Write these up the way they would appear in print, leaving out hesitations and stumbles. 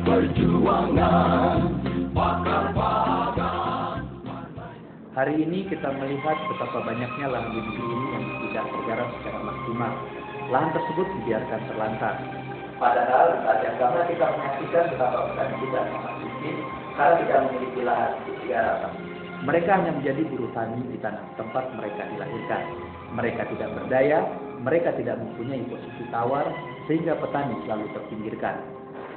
perjuangan pakar-pakar. Hari ini kita melihat betapa banyaknya lahan di negeri ini yang tidak tergarap secara maksimal. Lahan tersebut dibiarkan terlantar. Padahal saat yang sama kita menyaksikan betapa petani kita sangat miskin karena tidak memiliki lahan untuk digarap. Mereka hanya menjadi buruh tani di tanah tempat mereka dilahirkan. Mereka tidak berdaya, mereka tidak mempunyai posisi tawar, sehingga petani selalu terpinggirkan.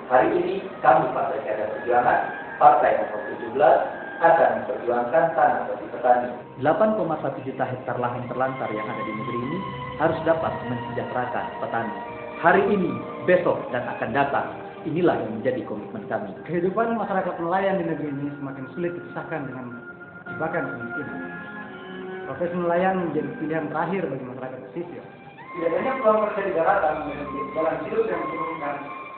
Hari ini kami Partai Keadilan Perjuangan, Partai Nomor 17, akan memperjuangkan tanah bagi petani. 8,1 juta hektar lahan terlantar yang ada di negeri ini harus dapat mensejahterakan petani. Hari ini, besok, dan akan datang. Inilah yang menjadi komitmen kami. Kehidupan masyarakat nelayan di negeri ini semakin sulit dipisahkan dengan jebakan kemiskinan. Profesi nelayan menjadi pilihan terakhir bagi masyarakat pesisir. Tidak banyak peluang kerja di daratan memiliki jalan hidup yang menurunkan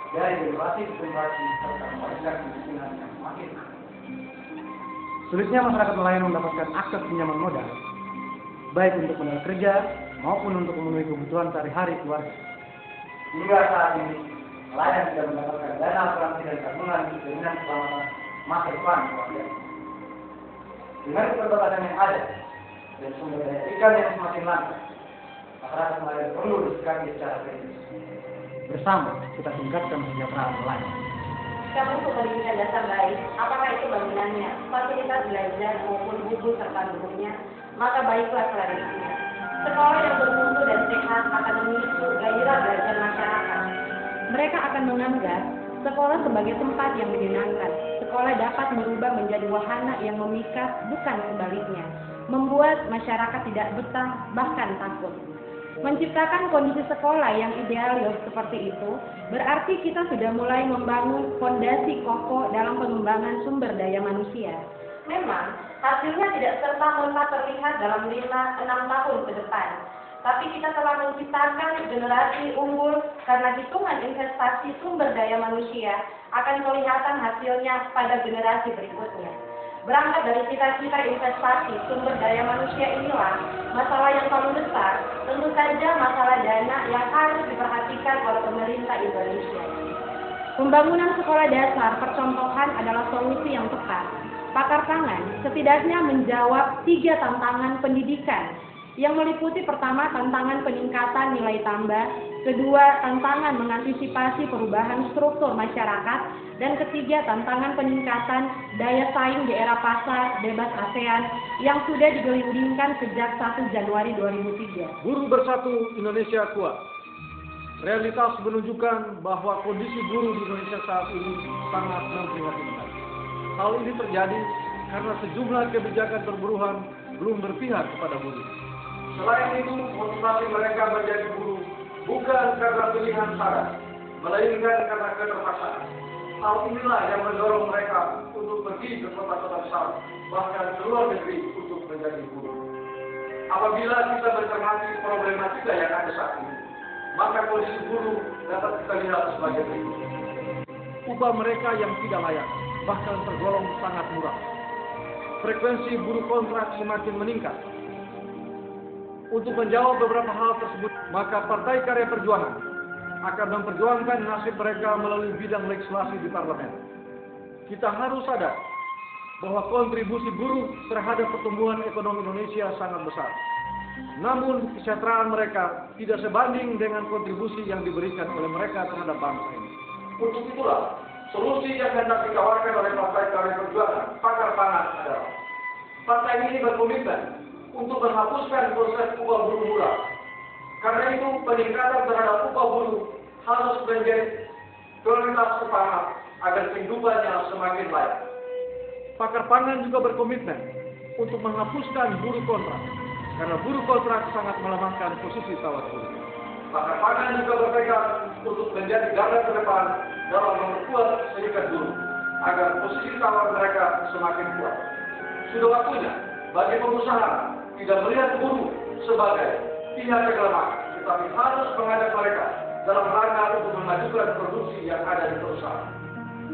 dari generasi ke generasi serta memperolehkan kemiskinan yang semakin. Sulitnya masyarakat nelayan mendapatkan akses pinjaman modal, baik untuk modal kerja maupun untuk memenuhi kebutuhan sehari-hari keluarga. Hingga saat ini, nelayan tidak mendapatkan dana asuransi dan tabungan jaminan keselamatan masa depan keluarga. Dengan keterbatasan yang ada dan sumber daya ikan yang semakin langka, masyarakat nelayan perlu disikapi secara kritis. Bersama kita tingkatkan kesejahteraan nelayan. Kamu pendidikan dasar baik, apakah itu bangunannya, fasilitas belajar maupun buku serta bukunya, maka baiklah selanjutnya. Sekolah yang bermutu dan sehat akan memicu gairah belajar masyarakat. Mereka akan menganggap sekolah sebagai tempat yang menyenangkan. Sekolah dapat berubah menjadi wahana yang memikat, bukan sebaliknya. Membuat masyarakat tidak betah, bahkan takut. Menciptakan kondisi sekolah yang idealis seperti itu, berarti kita sudah mulai membangun fondasi kokoh dalam pengembangan sumber daya manusia. Memang, hasilnya tidak serta-merta terlihat dalam 5-6 tahun ke depan. Tapi kita telah menciptakan generasi unggul karena hitungan investasi sumber daya manusia akan kelihatan hasilnya pada generasi berikutnya. Berangkat dari cita-cita investasi sumber daya manusia inilah masalah yang paling besar, tentu saja masalah dana yang harus diperhatikan oleh pemerintah Indonesia. Pembangunan sekolah dasar percontohan adalah solusi yang tepat. Pakar pangan setidaknya menjawab 3 tantangan pendidikan yang meliputi pertama tantangan peningkatan nilai tambah, kedua tantangan mengantisipasi perubahan struktur masyarakat, dan ketiga tantangan peningkatan daya saing di era pasar bebas ASEAN yang sudah digelindingkan sejak 1 Januari 2003. Buruh bersatu, Indonesia kuat. Realitas menunjukkan bahwa kondisi buruh di Indonesia saat ini sangat memprihatinkan. Hal ini terjadi karena sejumlah kebijakan perburuhan belum berpihak kepada buruh. Selain itu, motivasi mereka menjadi buruh bukan karena pilihan sadar, melainkan karena keterpaksaan. Hal inilah yang mendorong mereka untuk pergi ke kota-kota besar, bahkan ke luar negeri untuk menjadi buruh. Apabila kita mencermati problematika yang ada saat ini, maka kondisi buruh dapat kita lihat sebagai berikut. Upah mereka yang tidak layak, bahkan tergolong sangat murah. Frekuensi buruh kontrak semakin meningkat. Untuk menjawab beberapa hal tersebut, maka Partai Karya Perjuangan akan memperjuangkan nasib mereka melalui bidang legislasi di parlemen. Kita harus sadar bahwa kontribusi buruh terhadap pertumbuhan ekonomi Indonesia sangat besar. Namun, kesejahteraan mereka tidak sebanding dengan kontribusi yang diberikan oleh mereka terhadap bangsa ini. Untuk itulah, solusi yang hendak ditawarkan oleh Partai Karya Perjuangan, Pakar Pangan adalah partai ini berkomitmen untuk menghapuskan proses upah buruh murah. Karena itu, peningkatan terhadap upah buruh harus menjadi prioritas utama agar kehidupannya semakin layak. Pakar Pangan juga berkomitmen untuk menghapuskan buruh kontrak, karena buruh kontrak sangat melemahkan posisi tawar buruh. Pakar Pangan juga berpegang untuk menjadi garda terdepan dalam memperkuat serikat buruh, agar posisi tawar mereka semakin kuat. Sudah waktunya bagi pengusaha tidak melihat buruh sebagai pihak yang lemah, tetapi harus mengajak mereka dalam rangka untuk memajukan produksi yang ada di perusahaan.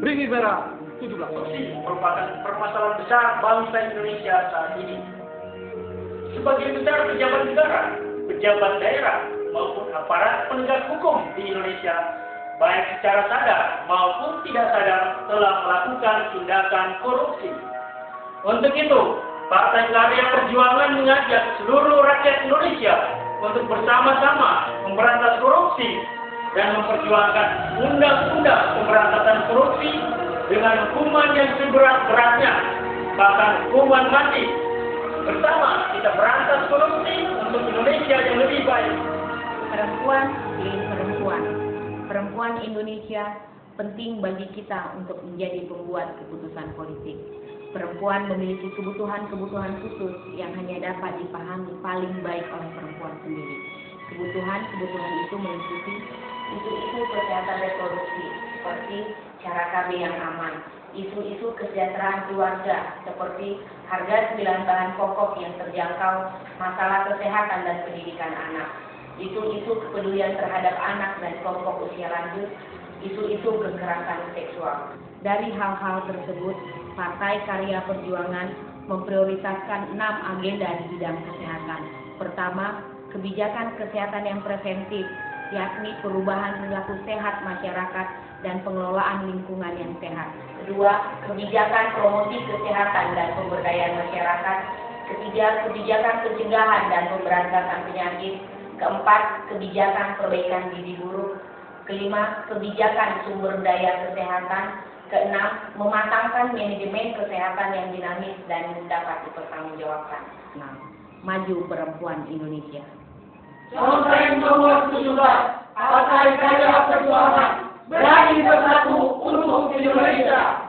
Beringin Merah 17. Korupsi merupakan permasalahan besar bangsa Indonesia saat ini. Sebagian besar pejabat negara, pejabat daerah, maupun aparat penegak hukum di Indonesia baik secara sadar maupun tidak sadar telah melakukan tindakan korupsi. Untuk itu, Partai Karya Perjuangan mengajak seluruh rakyat Indonesia untuk bersama-sama memberantas korupsi dan memperjuangkan undang-undang pemberantasan korupsi dengan hukuman yang seberat-beratnya, bahkan hukuman mati. Bersama kita berantas korupsi untuk Indonesia yang lebih baik. Perempuan pilih perempuan. Perempuan Indonesia penting bagi kita untuk menjadi pembuat keputusan politik. Perempuan memiliki kebutuhan-kebutuhan khusus yang hanya dapat dipahami paling baik oleh perempuan sendiri. Kebutuhan-kebutuhan itu meliputi Isu-isu kesehatan reproduksi seperti cara KB yang aman, isu-isu kesejahteraan keluarga seperti harga 9 bahan pokok yang terjangkau, masalah kesehatan dan pendidikan anak, isu-isu kepedulian terhadap anak dan kelompok usia lanjut, isu-isu kekerasan seksual. Dari hal-hal tersebut, Partai Karya Perjuangan memprioritaskan 6 agenda di bidang kesehatan. Pertama, kebijakan kesehatan yang preventif, yakni perubahan perilaku sehat masyarakat dan pengelolaan lingkungan yang sehat. Kedua, kebijakan promosi kesehatan dan pemberdayaan masyarakat. Ketiga, kebijakan pencegahan dan pemberantasan penyakit. Keempat, kebijakan perbaikan gizi buruk. Kelima, kebijakan sumber daya kesehatan. Keenam, mematangkan manajemen kesehatan yang dinamis dan dapat dipertanggungjawabkan. 6. Maju perempuan Indonesia. Contoh nomor 17, Partai Karya Perjuangan berani bersatu untuk Indonesia.